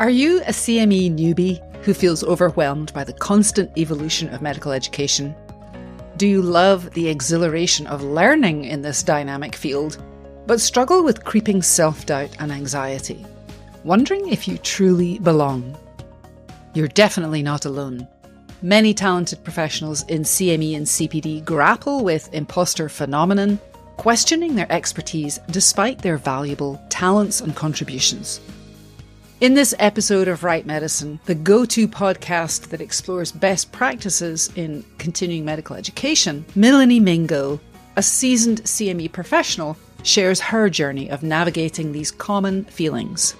Are you a CME newbie who feels overwhelmed by the constant evolution of medical education? Do you love the exhilaration of learning in this dynamic field, but struggle with creeping self-doubt and anxiety, wondering if you truly belong? You're definitely not alone. Many talented professionals in CME and CPD grapple with imposter phenomenon, questioning their expertise despite their valuable talents and contributions. In this episode of Right Medicine, the go-to podcast that explores best practices in continuing medical education, Milini Mingo, a seasoned CME professional, shares her journey of navigating these common feelings.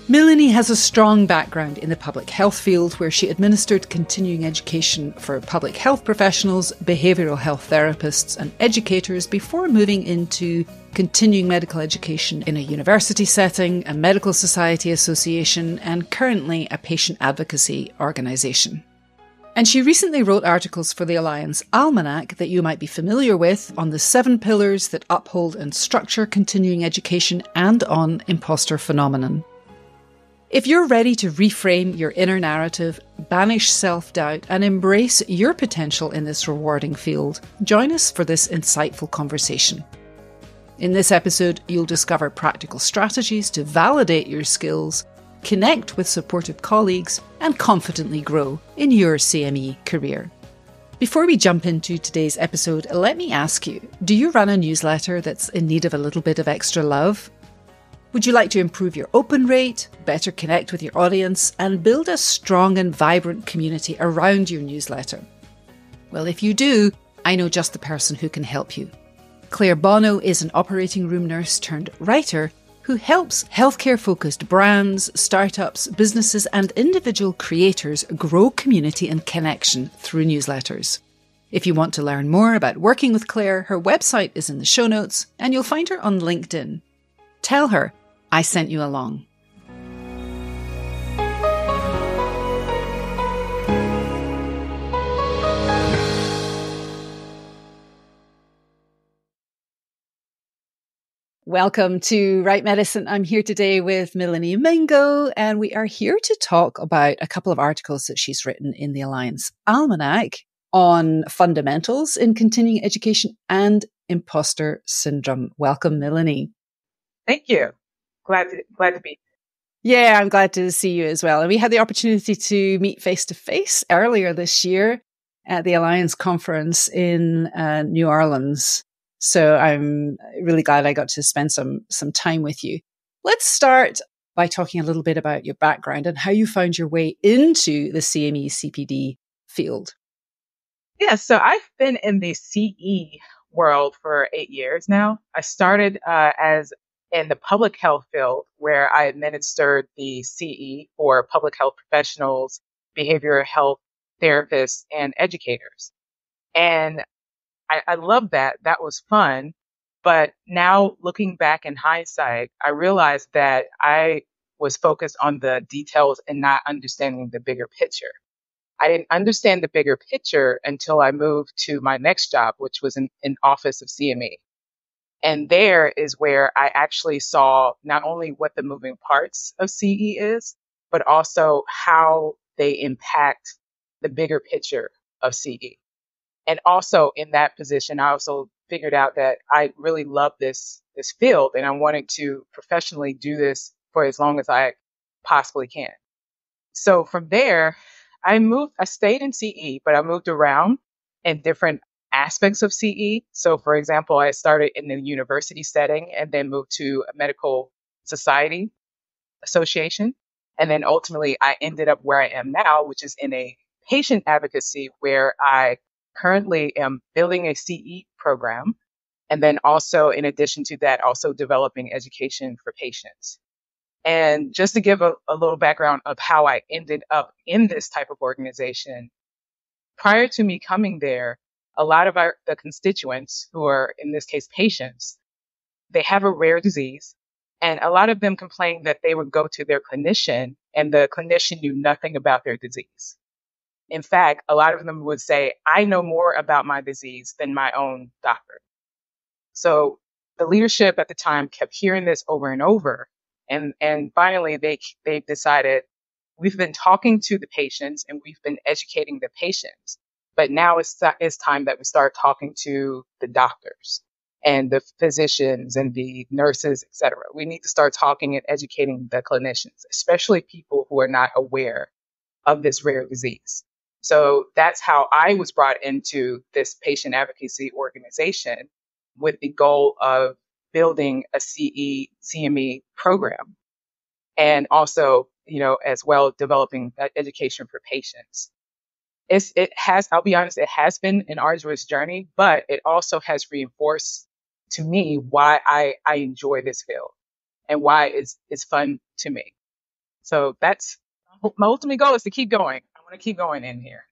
Milini has a strong background in the public health field, where she administered continuing education for public health professionals, behavioural health therapists and educators before moving into continuing medical education in a university setting, a medical society association, and currently a patient advocacy organisation. And she recently wrote articles for the Alliance Almanac that you might be familiar with on the 7 pillars that uphold and structure continuing education and on imposter phenomenon. If you're ready to reframe your inner narrative, banish self-doubt, and embrace your potential in this rewarding field, join us for this insightful conversation. In this episode, you'll discover practical strategies to validate your skills, connect with supportive colleagues, and confidently grow in your CME career. Before we jump into today's episode, let me ask you, do you run a newsletter that's in need of a little bit of extra love? Would you like to improve your open rate, better connect with your audience, and build a strong and vibrant community around your newsletter? Well, if you do, I know just the person who can help you. Claire Bono is an operating room nurse turned writer who helps healthcare-focused brands, startups, businesses, and individual creators grow community and connection through newsletters. If you want to learn more about working with Claire, her website is in the show notes, and you'll find her on LinkedIn. Tell her I sent you along. Welcome to Right Medicine. I'm here today with Milini Mingo, and we are here to talk about a couple of articles that she's written in the Alliance Almanac on fundamentals in continuing education and imposter syndrome. Welcome, Milini. Thank you. Glad to be here. Yeah, I'm glad to see you as well. And we had the opportunity to meet face to face earlier this year at the Alliance conference in New Orleans. So I'm really glad I got to spend some time with you. Let's start by talking a little bit about your background and how you found your way into the CME CPD field. Yeah, so I've been in the CE world for 8 years now. I started as in the public health field, where I administered the CE for public health professionals, behavioral health therapists, and educators. And I love that. That was fun. But now looking back in hindsight, I realized that I was focused on the details and not understanding the bigger picture. I didn't understand the bigger picture until I moved to my next job, which was in office of CME. And there is where I actually saw not only what the moving parts of CE is, but also how they impact the bigger picture of CE. And also in that position, I also figured out that I really love this field, and I wanted to professionally do this for as long as I possibly can. So from there, I stayed in CE, but I moved around in different aspects of CE. So for example, I started in the university setting and then moved to a medical society association. And then ultimately I ended up where I am now, which is in a patient advocacy, where I currently am building a CE program. And then also, in addition to that, also developing education for patients. And just to give a little background of how I ended up in this type of organization, prior to me coming there, a lot of the constituents, who are in this case patients, they have a rare disease. And a lot of them complained that they would go to their clinician and the clinician knew nothing about their disease. In fact, a lot of them would say, I know more about my disease than my own doctor. So the leadership at the time kept hearing this over and over. And finally, they decided we've been talking to the patients and we've been educating the patients, but now it's time that we start talking to the doctors and the physicians and the nurses, et cetera. We need to start talking and educating the clinicians, especially people who are not aware of this rare disease. So that's how I was brought into this patient advocacy organization with the goal of building a CME program and also, as well developing that education for patients. I'll be honest, it has been an arduous journey, but it also has reinforced to me why I enjoy this field and why it's fun to me. So that's my ultimate goal is to keep going. I want to keep going in here.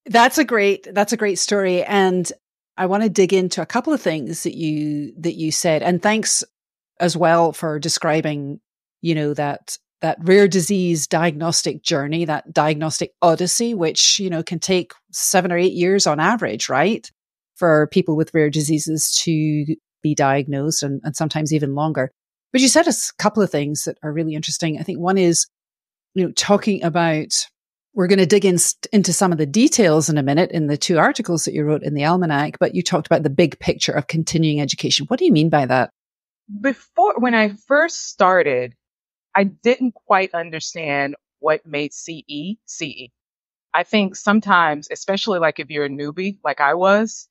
That's a great story. And I want to dig into a couple of things that you said. And thanks as well for describing, that rare disease diagnostic journey, that diagnostic odyssey, which, can take 7 or 8 years on average, right? For people with rare diseases to be diagnosed and sometimes even longer. But you said a couple of things that are really interesting. I think one is, talking about, we're going to dig into some of the details in a minute in the 2 articles that you wrote in the Almanac, but you talked about the big picture of continuing education. What do you mean by that? When I first started, I didn't quite understand what made CE CE. I think sometimes, especially like if you're a newbie, like I was,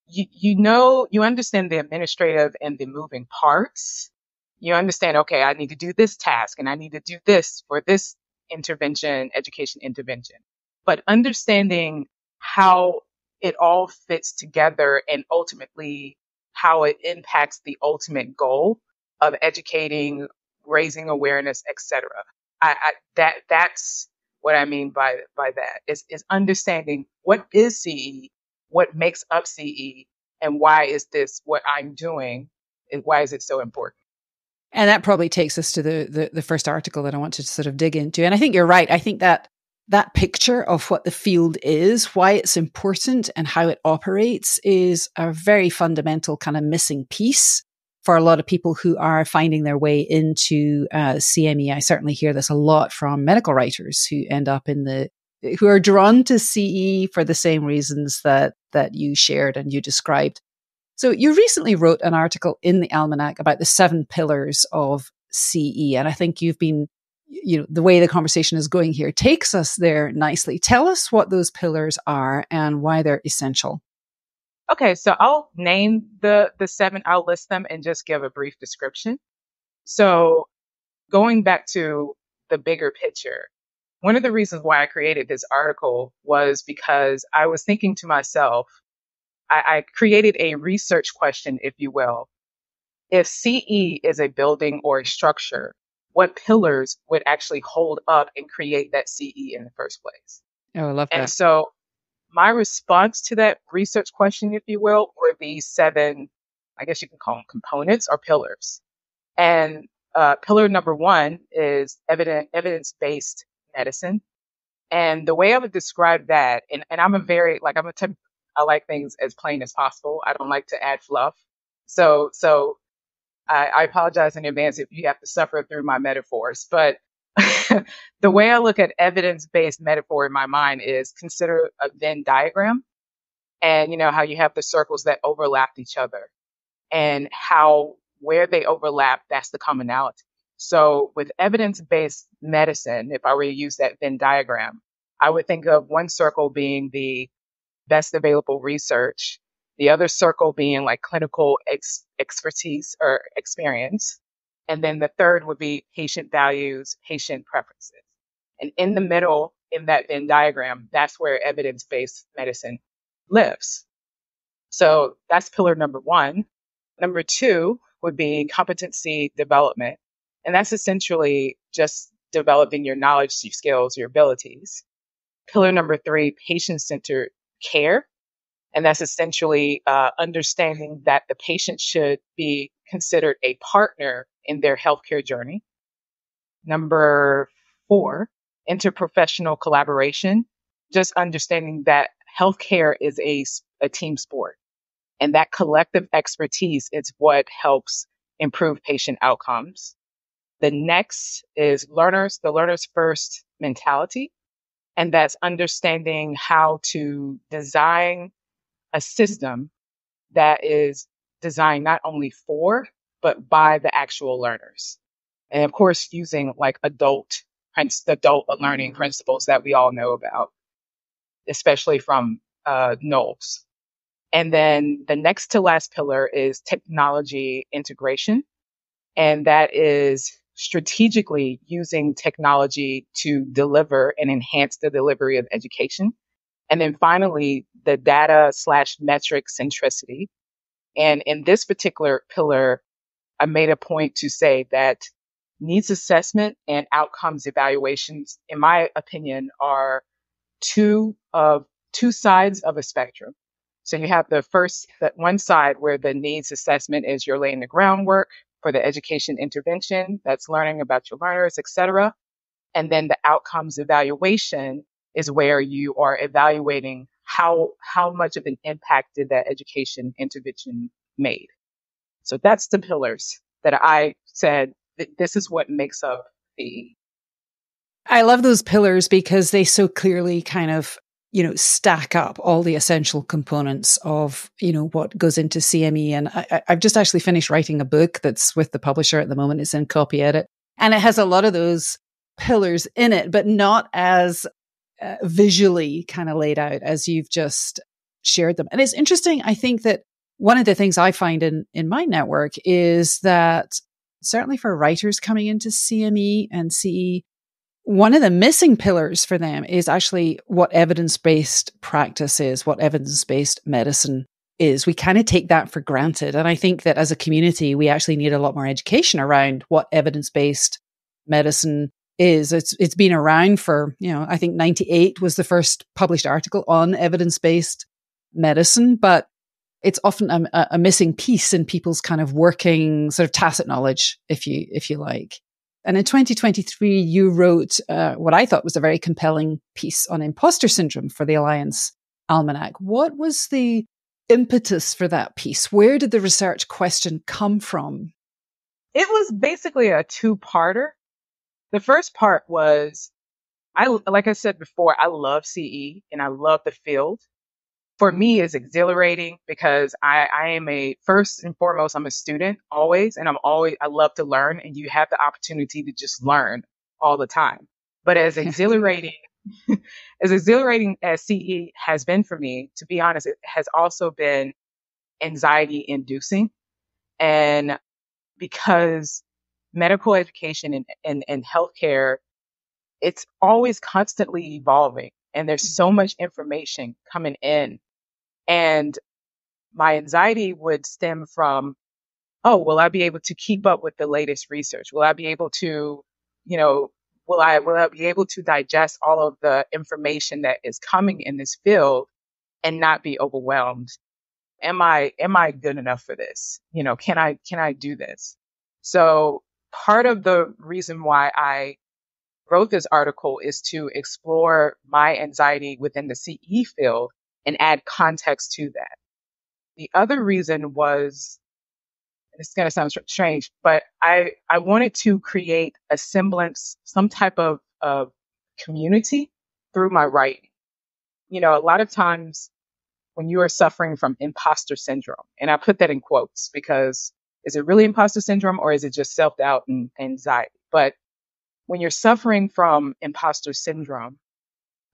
you understand the administrative and the moving parts. You understand, okay, I need to do this task and I need to do this for this education intervention. But understanding how it all fits together and ultimately how it impacts the ultimate goal of educating, raising awareness, etc. That's what I mean by that is understanding what is CE, what makes up CE, and why is this what I'm doing, and why is it so important? And that probably takes us to the first article that I want to sort of dig into. And I think you're right. I think that picture of what the field is, why it's important and how it operates is a very fundamental kind of missing piece for a lot of people who are finding their way into CME. I certainly hear this a lot from medical writers who end up who are drawn to CE for the same reasons that you shared and you described. So you recently wrote an article in the Almanac about the 7 pillars of CE. And I think you've been, the way the conversation is going here takes us there nicely. Tell us what those pillars are and why they're essential. Okay, so I'll name the 7, I'll list them and just give a brief description. So going back to the bigger picture, one of the reasons why I created this article was because I was thinking to myself, I created a research question, if you will. If CE is a building or a structure, what pillars would actually hold up and create that CE in the first place? Oh, I love that. And so my response to that research question, if you will, were these 7, I guess you can call them components or pillars. And pillar number 1 is evidence-based medicine. And the way I would describe that, and I'm I like things as plain as possible. I don't like to add fluff. So I apologize in advance if you have to suffer through my metaphors. But the way I look at evidence-based metaphor in my mind is consider a Venn diagram. And how you have the circles that overlap each other and where they overlap, that's the commonality. So with evidence-based medicine, if I were to use that Venn diagram, I would think of one circle being the best available research, the other circle being like clinical expertise or experience. And then the third would be patient values, patient preferences. And in the middle, in that Venn diagram, that's where evidence-based medicine lives. So that's pillar number 1. Number 2 would be competency development. And that's essentially just developing your knowledge, your skills, your abilities. Pillar number 3, patient-centered care. And that's essentially understanding that the patient should be considered a partner in their healthcare journey. Number 4, interprofessional collaboration, just understanding that healthcare is a team sport. And that collective expertise is what helps improve patient outcomes. The next is the learner's first mentality. And that's understanding how to design a system that is designed not only for, but by the actual learners. And of course, using like adult learning principles that we all know about, especially from Knowles. And then the next to last pillar is technology integration. And that is strategically using technology to deliver and enhance the delivery of education. And then finally, the data/metric centricity. And in this particular pillar, I made a point to say that needs assessment and outcomes evaluations, in my opinion, are two sides of a spectrum. So you have that one side where the needs assessment is you're laying the groundwork for the education intervention, that's learning about your learners, et cetera. And then the outcomes evaluation is where you are evaluating how much of an impact did that education intervention made. So that's the pillars that I said that this is what makes up the. I love those pillars because they so clearly kind of, stack up all the essential components of, what goes into CME. And I've just actually finished writing a book that's with the publisher at the moment. It's in copy edit. And it has a lot of those pillars in it, but not as visually kind of laid out as you've just shared them. And it's interesting. I think that one of the things I find in my network is that certainly for writers coming into CME and CE, one of the missing pillars for them is actually what evidence-based practice is, what evidence-based medicine is. We kind of take that for granted. And I think that as a community, we actually need a lot more education around what evidence-based medicine is. It's been around for, I think 98 was the first published article on evidence-based medicine, but it's often a missing piece in people's kind of working sort of tacit knowledge, if you like. And in 2023, you wrote what I thought was a very compelling piece on imposter syndrome for the Alliance Almanac. What was the impetus for that piece? Where did the research question come from? It was basically a two-parter. The first part was, like I said before, I love CE and I love the field. For me, it's exhilarating because I am first and foremost, I'm a student always, and I love to learn, and you have the opportunity to just learn all the time. But as exhilarating as CE has been for me, to be honest, it has also been anxiety inducing. And because medical education and healthcare, it's always constantly evolving, and there's so much information coming in. And my anxiety would stem from, will I be able to keep up with the latest research? Will I be able to, will I be able to digest all of the information that is coming in this field and not be overwhelmed? Am I good enough for this? Can I do this? So part of the reason why I wrote this article is to explore my anxiety within the CE field and add context to that. The other reason was, it's going to sound strange, but I wanted to create a semblance, some type of community through my writing. A lot of times when you are suffering from imposter syndrome, and I put that in quotes because is it really imposter syndrome or is it just self-doubt and anxiety? But when you're suffering from imposter syndrome,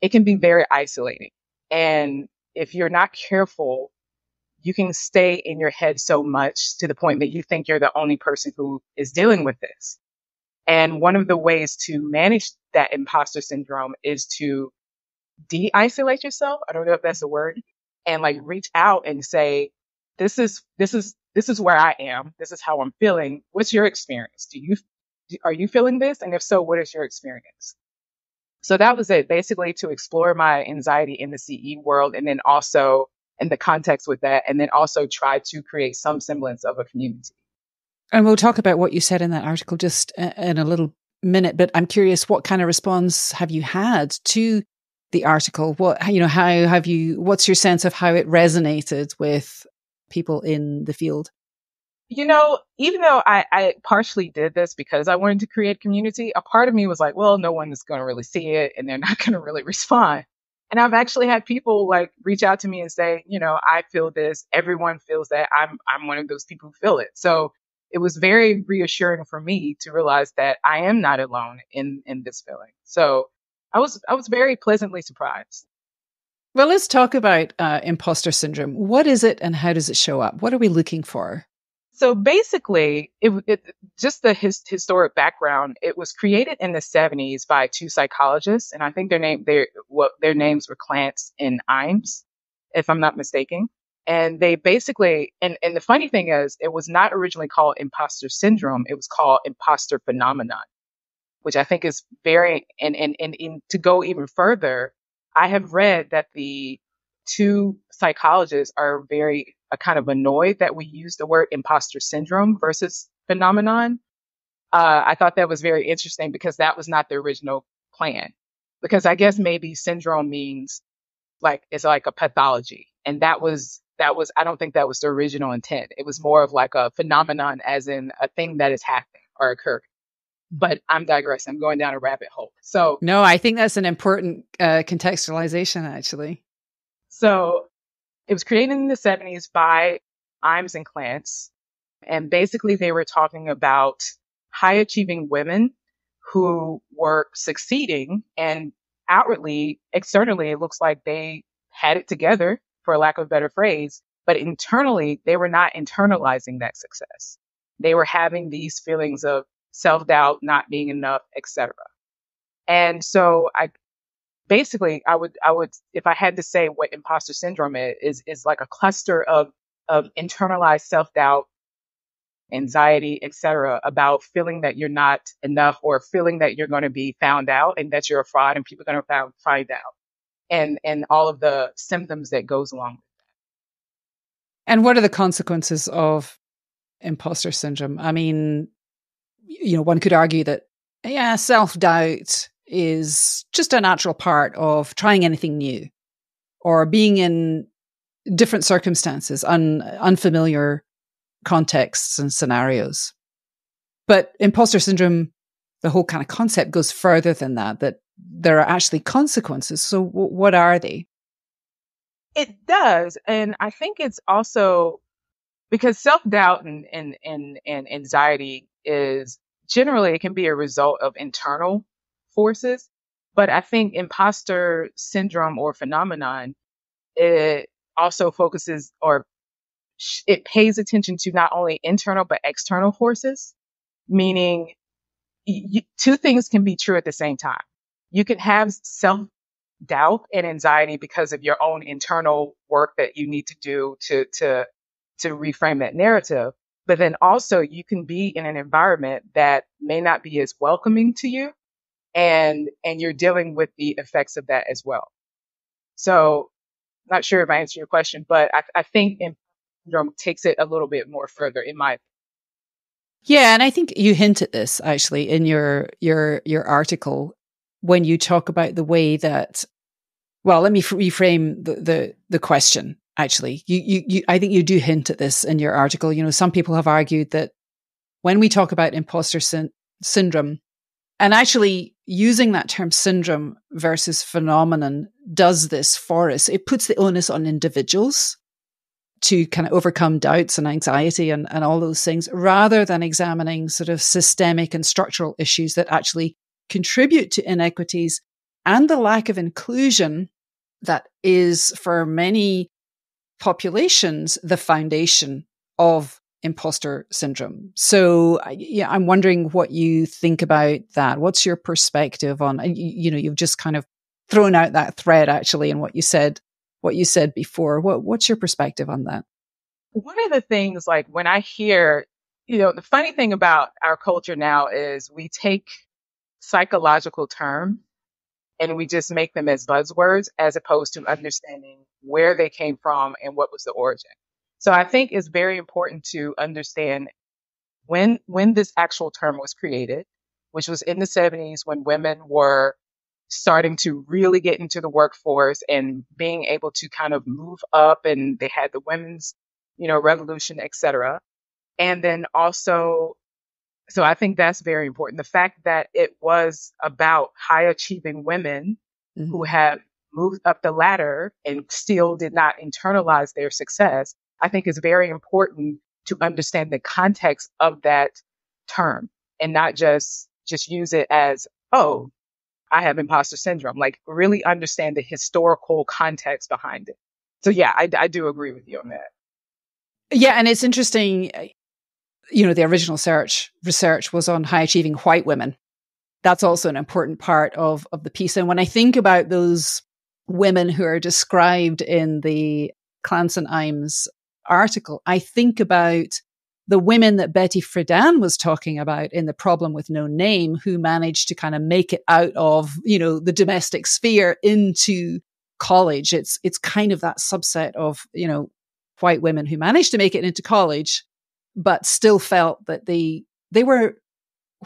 it can be very isolating. And if you're not careful, you can stay in your head so much to the point that you think you're the only person who is dealing with this. And one of the ways to manage that imposter syndrome is to de-isolate yourself. I don't know if that's a word. And like reach out and say, this is where I am. This is how I'm feeling. What's your experience? Are you feeling this? And if so, what is your experience? So that was it, basically to explore my anxiety in the CE world, and then also in the context with that, and then also try to create some semblance of a community. And we'll talk about what you said in that article just in a little minute, but I'm curious, what kind of response have you had to the article? What's your sense of how it resonated with people in the field? Even though I partially did this because I wanted to create community, a part of me was like, well, no one is going to really see it and they're not going to really respond. And I've actually had people like reach out to me and say, I feel this. Everyone feels that. I'm one of those people who feel it. So it was very reassuring for me to realize that I am not alone in this feeling. So I was very pleasantly surprised. Well, let's talk about imposter syndrome. What is it and how does it show up? What are we looking for? So basically, just the historic background. It was created in the 70s by two psychologists, and I think their names were Clance and Imes, if I'm not mistaken. And they basically, and the funny thing is, it was not originally called imposter syndrome. It was called imposter phenomenon, which I think is very, and to go even further, I have read that the two psychologists are very kind of annoyed that we use the word imposter syndrome versus phenomenon. I thought that was very interesting because that was not the original plan. Because I guess maybe syndrome means like it's like a pathology, and that was I don't think that was the original intent. It was more of like a phenomenon, as in a thing that is happening or occurring. But I'm digressing. I'm going down a rabbit hole. No, I think that's an important contextualization, actually. So it was created in the 70s by Imes and Clance. And basically, they were talking about high achieving women who were succeeding, and outwardly, externally, it looks like they had it together, for lack of a better phrase. But internally, they were not internalizing that success. They were having these feelings of self-doubt, not being enough, etc. And so I would, if I had to say what imposter syndrome is like a cluster of internalized self-doubt, anxiety, etc., about feeling that you're not enough or feeling that you're going to be found out and that you're a fraud and people are going to find out, and all of the symptoms that goes along with that. And what are the consequences of imposter syndrome? I mean, one could argue that, yeah, self-doubt is just a natural part of trying anything new or being in different circumstances, unfamiliar contexts and scenarios. But imposter syndrome, the whole kind of concept goes further than that there are actually consequences. So what are they? It does. And I think it's also because self-doubt and anxiety is generally, it can be a result of internal forces. But I think imposter syndrome or phenomenon, it also focuses or it pays attention to not only internal but external forces, meaning two things can be true at the same time. You can have self doubt and anxiety because of your own internal work that you need to do to reframe that narrative. But then also you can be in an environment that may not be as welcoming to you, and you're dealing with the effects of that as well. So not sure if I answered your question, but I think syndrome takes it a little bit more further in my. Yeah, and I think you hint at this actually in your article when you talk about the way that. Well, let me reframe the question. Actually, you I think you do hint at this in your article. Some people have argued that when we talk about imposter syndrome, and actually using that term syndrome versus phenomenon does this for us. It puts the onus on individuals to kind of overcome doubts and anxiety and all those things, rather than examining sort of systemic and structural issues that actually contribute to inequities and the lack of inclusion that is, for many populations, the foundation of imposter syndrome. So, yeah, I'm wondering what you think about that. What's your perspective on, you've just kind of thrown out that thread actually in what you said before. What's your perspective on that? One of the things, like when I hear, the funny thing about our culture now is we take psychological terms and we just make them as buzzwords as opposed to understanding where they came from and what was the origin. So I think it's very important to understand when this actual term was created, which was in the 70s when women were starting to really get into the workforce and being able to kind of move up, and they had the women's, revolution, etc. And then also, so I think that's very important. The fact that it was about high achieving women who have moved up the ladder and still did not internalize their success, I think is very important to understand the context of that term and not just use it as, oh, I have imposter syndrome. Like really understand the historical context behind it. So yeah, I do agree with you on that. Yeah, and it's interesting, you know, the original research was on high achieving white women. That's also an important part of the piece. And when I think about those women who are described in the Clancy Imes article, I think about the women that Betty Friedan was talking about in The Problem with No Name, who managed to kind of make it out of, you know, the domestic sphere into college. It's kind of that subset of, you know, white women who managed to make it into college, but still felt that they were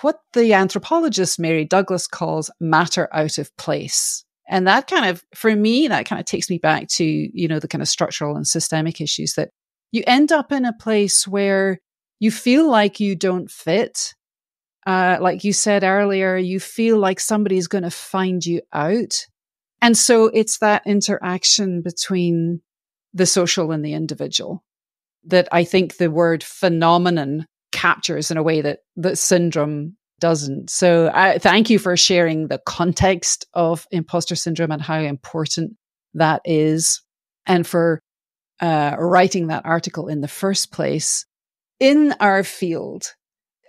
what the anthropologist Mary Douglas calls matter out of place. And that kind of, for me, that kind of takes me back to, you know, the kind of structural and systemic issues that you end up in a place where you feel like you don't fit. Like you said earlier, you feel like somebody's going to find you out. And so it's that interaction between the social and the individual that I think the word phenomenon captures in a way that syndrome doesn't. So thank you for sharing the context of imposter syndrome and how important that is, and for writing that article in the first place. In our field,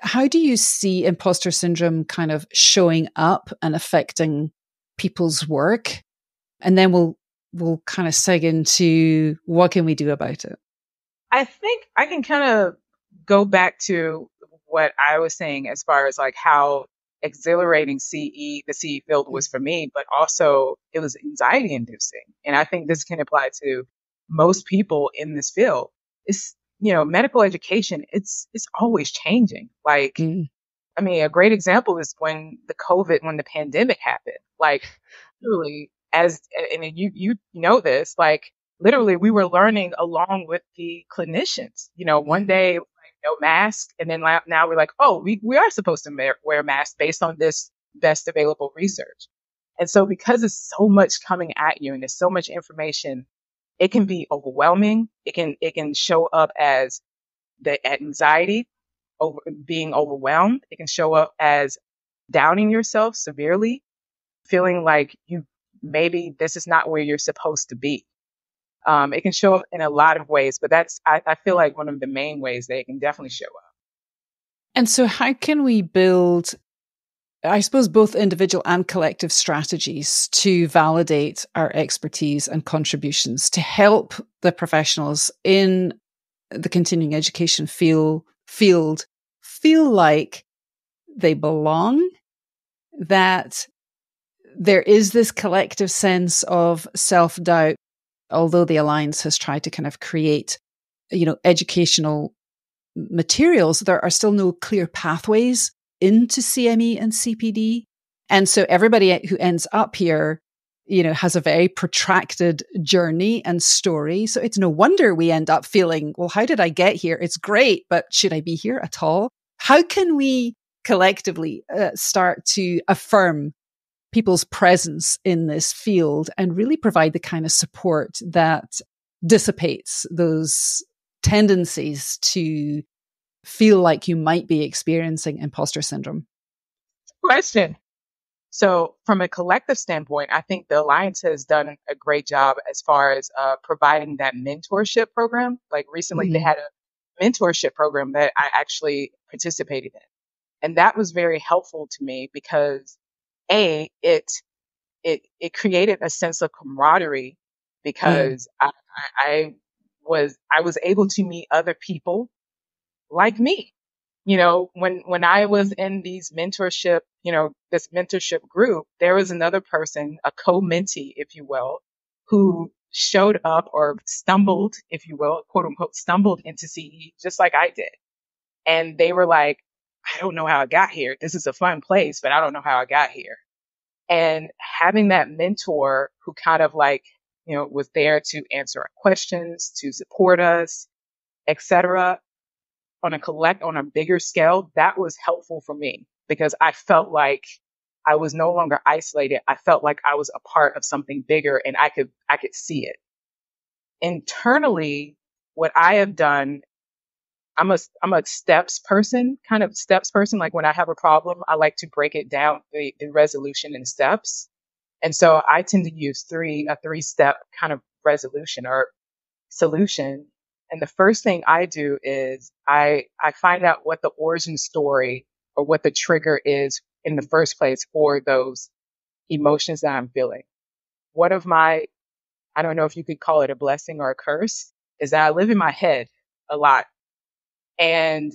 how do you see imposter syndrome kind of showing up and affecting people's work? And then we'll kind of seg into what can we do about it? I think I can kind of go back to what I was saying as far as like how exhilarating the CE field was for me, but also it was anxiety inducing. And I think this can apply to most people in this field. It's, you know, medical education, it's always changing. Like, I mean, a great example is when the pandemic happened, like literally and you know this, like literally we were learning along with the clinicians, you know, one day, like, no mask. And then now we're like, oh, we are supposed to wear masks based on this best available research. And so because there's so much coming at you and there's so much information, it can be overwhelming. It can show up as the anxiety over being overwhelmed. It can show up as downing yourself severely, feeling like maybe this is not where you're supposed to be. It can show up in a lot of ways, but I feel like one of the main ways that it can definitely show up. And so how can we build, I suppose, both individual and collective strategies to validate our expertise and contributions to help the professionals in the continuing education field feel like they belong, that there is this collective sense of self-doubt, although the Alliance has tried to kind of create, you know, educational materials, there are still no clear pathways into CME and CPD. And so everybody who ends up here, you know, has a very protracted journey and story. So it's no wonder we end up feeling, well, how did I get here? It's great, but should I be here at all? How can we collectively start to affirm people's presence in this field and really provide the kind of support that dissipates those tendencies to feel like you might be experiencing imposter syndrome? Question. So from a collective standpoint, I think the Alliance has done a great job as far as providing that mentorship program. Like recently they had a mentorship program that I actually participated in. And that was very helpful to me because it created a sense of camaraderie because I was able to meet other people like me. You know, when I was in these mentorship, you know, this mentorship group, there was another person, a co-mentee, if you will, who showed up or stumbled, if you will, quote unquote, stumbled into CE just like I did. And they were like, I don't know how I got here. This is a fun place, but I don't know how I got here. And having that mentor who kind of like, you know, was there to answer our questions, to support us, etc., on a bigger scale, that was helpful for me because I felt like I was no longer isolated. I felt like I was a part of something bigger and I could see it. Internally, what I have done, I'm a kind of steps person. Like when I have a problem, I like to break it down, the resolution in steps. And so I tend to use a 3-step kind of resolution or solution. And the first thing I do is I find out what the origin story or what the trigger is in the first place for those emotions that I'm feeling. One of my, I don't know if you could call it a blessing or a curse, is that I live in my head a lot. And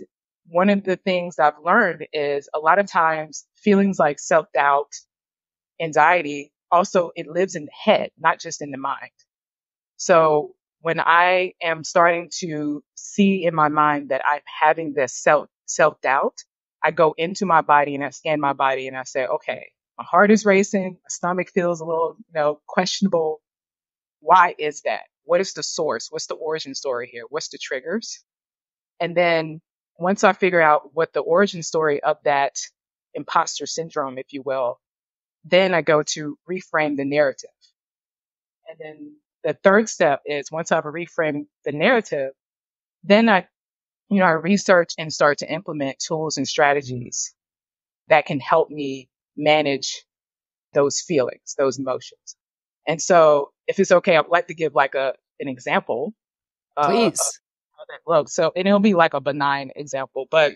one of the things I've learned is a lot of times feelings like self-doubt, anxiety, also it lives in the head, not just in the mind. So when I am starting to see in my mind that I'm having this self-doubt, I go into my body and I scan my body and I say, okay, my heart is racing, my stomach feels a little, questionable. Why is that? What is the source? What's the origin story here? What's the triggers? And then once I figure out what the origin story of that imposter syndrome, if you will, then I go to reframe the narrative. And then the third step is once I've reframed the narrative, then I research and start to implement tools and strategies that can help me manage those feelings, those emotions. And so if it's okay, I'd like to give like an example of Please. how that looks. So, and it'll be like a benign example, but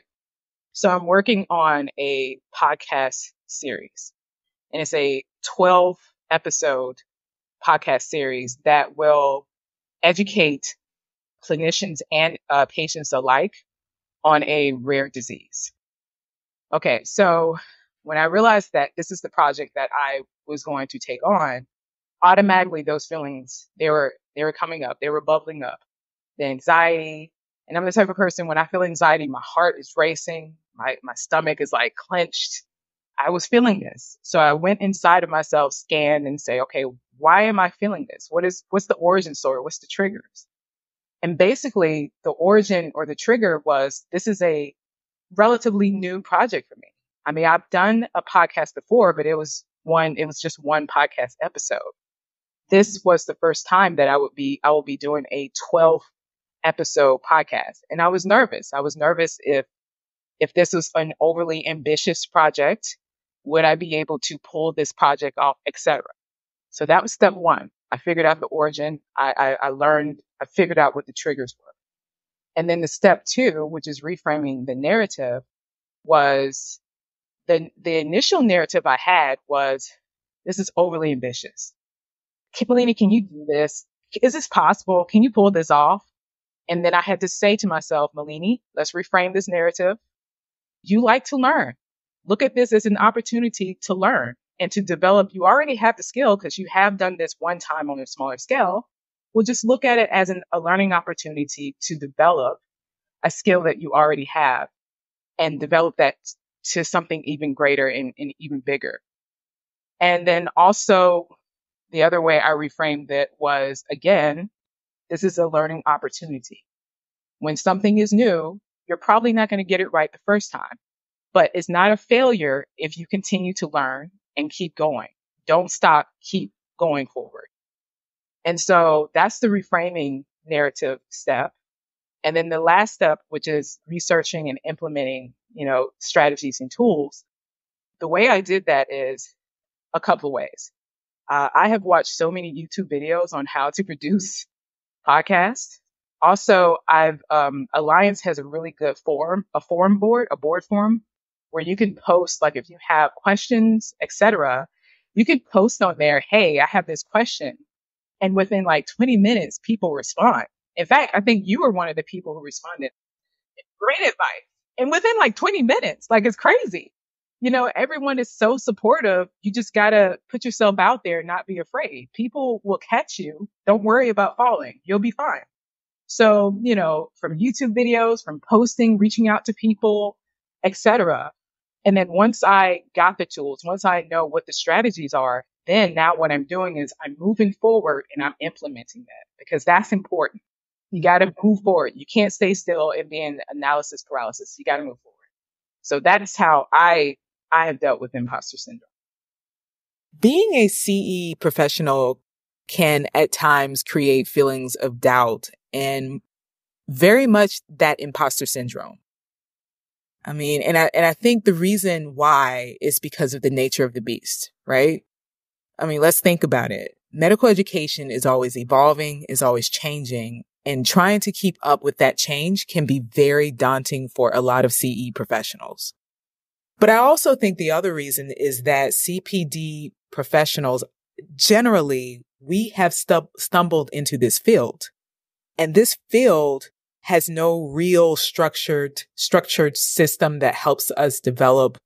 so I'm working on a podcast series and it's a 12 episode podcast series that will educate clinicians and patients alike on a rare disease. Okay, so when I realized that this is the project that I was going to take on, automatically those feelings they were coming up, they were bubbling up, the anxiety. And I'm the type of person when I feel anxiety, my heart is racing, my stomach is like clenched. I was feeling this. So I went inside of myself, scanned and say, okay, why am I feeling this? What's the origin story? What's the triggers? And basically the origin or the trigger was this is a relatively new project for me. I mean, I've done a podcast before, but it was just one podcast episode. This was the first time that I will be doing a 12 episode podcast. And I was nervous. I was nervous if this was an overly ambitious project, would I be able to pull this project off, etc. So that was step one. I figured out the origin. I figured out what the triggers were. And then the step two, which is reframing the narrative, was the initial narrative I had was, this is overly ambitious. Milini, can you do this? Is this possible? Can you pull this off? And then I had to say to myself, Milini, let's reframe this narrative. You like to learn. Look at this as an opportunity to learn and to develop. You already have the skill because you have done this one time on a smaller scale. We'll just look at it as a learning opportunity to develop a skill that you already have and develop that to something even greater and even bigger. And then also the other way I reframed it was, again, this is a learning opportunity. When something is new, you're probably not going to get it right the first time, but it's not a failure if you continue to learn and keep going. Don't stop, keep going forward. And so that's the reframing narrative step. And then the last step, which is researching and implementing, strategies and tools. The way I did that is a couple of ways. I have watched so many YouTube videos on how to produce podcasts. Also, Alliance has a really good a board forum where you can post, like if you have questions, etc., you can post on there, hey, I have this question. And within like 20 minutes, people respond. In fact, I think you were one of the people who responded. Great advice. And within like 20 minutes, like it's crazy. Everyone is so supportive. You just got to put yourself out there and not be afraid. People will catch you. Don't worry about falling. You'll be fine. So, from YouTube videos, from posting, reaching out to people, etc. And then once I got the tools, once I know what the strategies are, then now what I'm doing is I'm moving forward and I'm implementing that because that's important. You got to move forward. You can't stay still and be in analysis paralysis. You got to move forward. So that is how I have dealt with imposter syndrome. Being a CE professional can at times create feelings of doubt and very much that imposter syndrome. I mean, and I think the reason why is because of the nature of the beast, right? I mean, let's think about it. Medical education is always evolving, is always changing, and trying to keep up with that change can be very daunting for a lot of CE professionals. But I also think the other reason is that CPD professionals, generally, we have stumbled into this field. And this field has no real structured system that helps us develop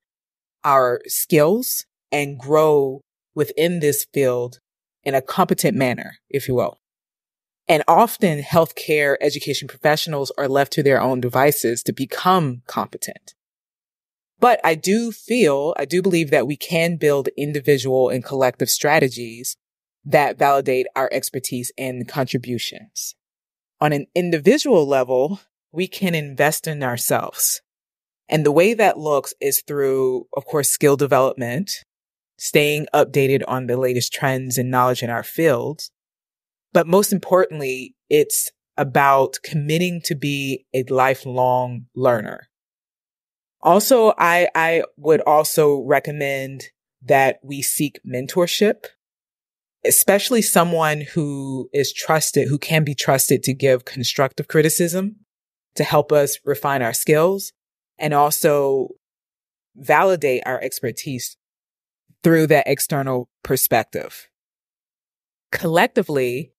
our skills and grow within this field in a competent manner, if you will. And often healthcare education professionals are left to their own devices to become competent. But I do believe that we can build individual and collective strategies that validate our expertise and contributions. On an individual level, we can invest in ourselves. And the way that looks is through, of course, skill development, staying updated on the latest trends and knowledge in our fields. But most importantly, it's about committing to be a lifelong learner. Also, I would also recommend that we seek mentorship, especially someone who is trusted, who can be trusted to give constructive criticism to help us refine our skills and also validate our expertise through that external perspective. Collectively,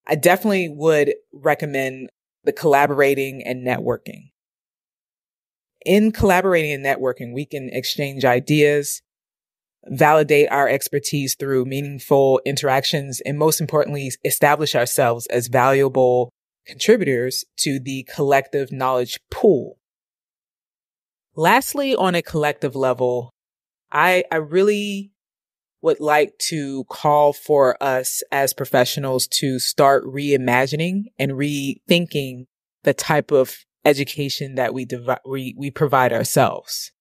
I definitely would recommend the collaborating and networking. In collaborating and networking, we can exchange ideas, validate our expertise through meaningful interactions, and most importantly, establish ourselves as valuable contributors to the collective knowledge pool. Lastly, on a collective level, I really would like to call for us as professionals to start reimagining and rethinking the type of education that we provide ourselves.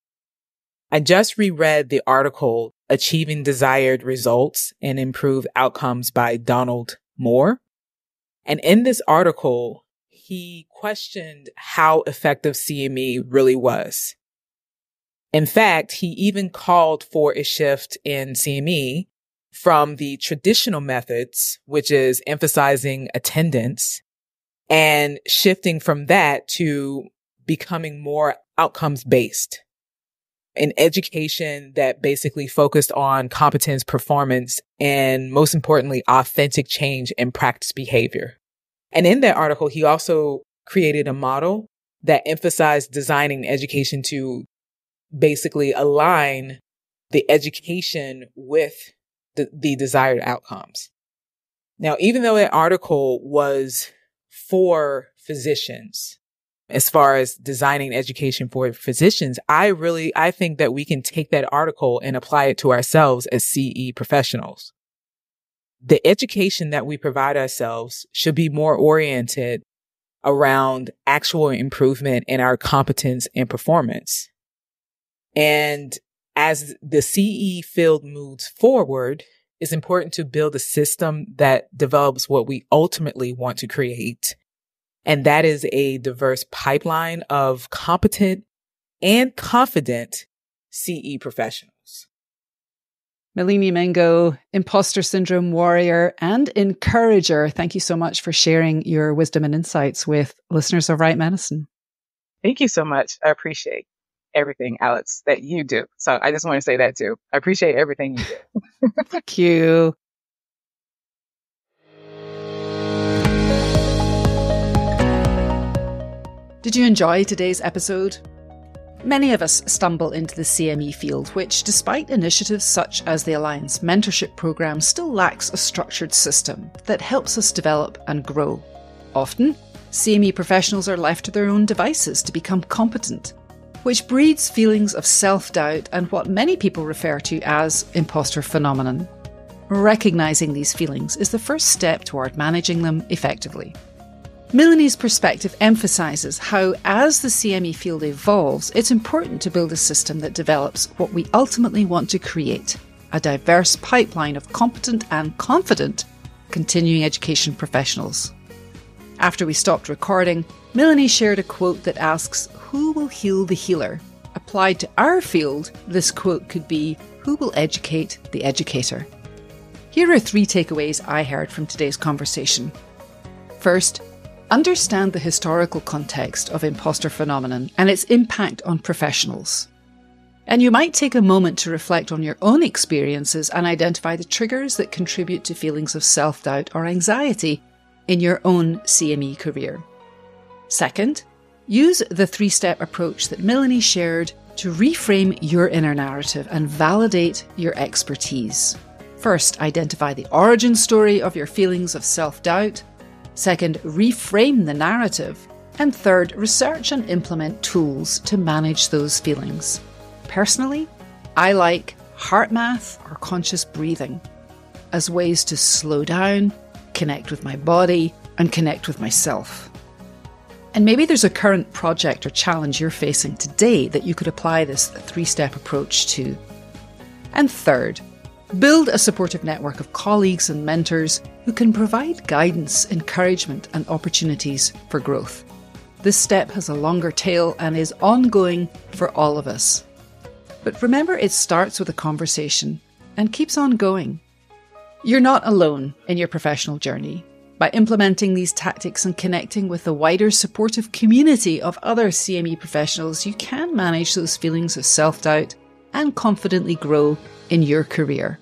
I just reread the article, Achieving Desired Results and Improved Outcomes by Donald Moore. And in this article, he questioned how effective CME really was. In fact, he even called for a shift in CME from the traditional methods, which is emphasizing attendance, and shifting from that to becoming more outcomes-based. An education that basically focused on competence, performance, and most importantly, authentic change in practice behavior. And in that article, he also created a model that emphasized designing education to basically align the education with the desired outcomes. Now, even though that article was for physicians, as far as designing education for physicians, I think that we can take that article and apply it to ourselves as CE professionals. The education that we provide ourselves should be more oriented around actual improvement in our competence and performance. And as the CE field moves forward, it's important to build a system that develops what we ultimately want to create. And that is a diverse pipeline of competent and confident CE professionals. Milini Mingo, imposter syndrome warrior and encourager, thank you so much for sharing your wisdom and insights with listeners of Right Medicine. Thank you so much. I appreciate everything, Alex, that you do. So I just want to say that too. I appreciate everything you do. Thank you. Did you enjoy today's episode? Many of us stumble into the CME field, which, despite initiatives such as the Alliance Mentorship Programme, still lacks a structured system that helps us develop and grow. Often, CME professionals are left to their own devices to become competent, which breeds feelings of self-doubt and what many people refer to as imposter phenomenon. Recognising these feelings is the first step toward managing them effectively. Milini's perspective emphasises how, as the CME field evolves, it's important to build a system that develops what we ultimately want to create, a diverse pipeline of competent and confident continuing education professionals. After we stopped recording, Milini shared a quote that asks, "Who will heal the healer?" Applied to our field, this quote could be, "Who will educate the educator?" Here are 3 takeaways I heard from today's conversation. First, understand the historical context of imposter phenomenon and its impact on professionals. And you might take a moment to reflect on your own experiences and identify the triggers that contribute to feelings of self-doubt or anxiety in your own CME career. Second, use the 3-step approach that Milini shared to reframe your inner narrative and validate your expertise. First, identify the origin story of your feelings of self-doubt. Second, reframe the narrative. And third, research and implement tools to manage those feelings. Personally, I like heart math or conscious breathing as ways to slow down, connect with my body, and connect with myself. And maybe there's a current project or challenge you're facing today that you could apply this 3-step approach to. And third, build a supportive network of colleagues and mentors who can provide guidance, encouragement, and opportunities for growth. This step has a longer tail and is ongoing for all of us. But remember, it starts with a conversation and keeps on going. You're not alone in your professional journey. By implementing these tactics and connecting with the wider supportive community of other CME professionals, you can manage those feelings of self-doubt and confidently grow in your career.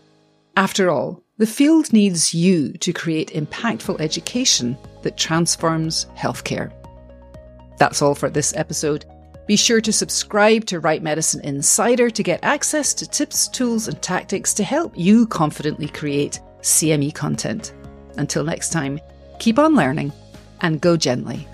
After all, the field needs you to create impactful education that transforms healthcare. That's all for this episode. Be sure to subscribe to Right Medicine Insider to get access to tips, tools, and tactics to help you confidently create CME content. Until next time, keep on learning and go gently.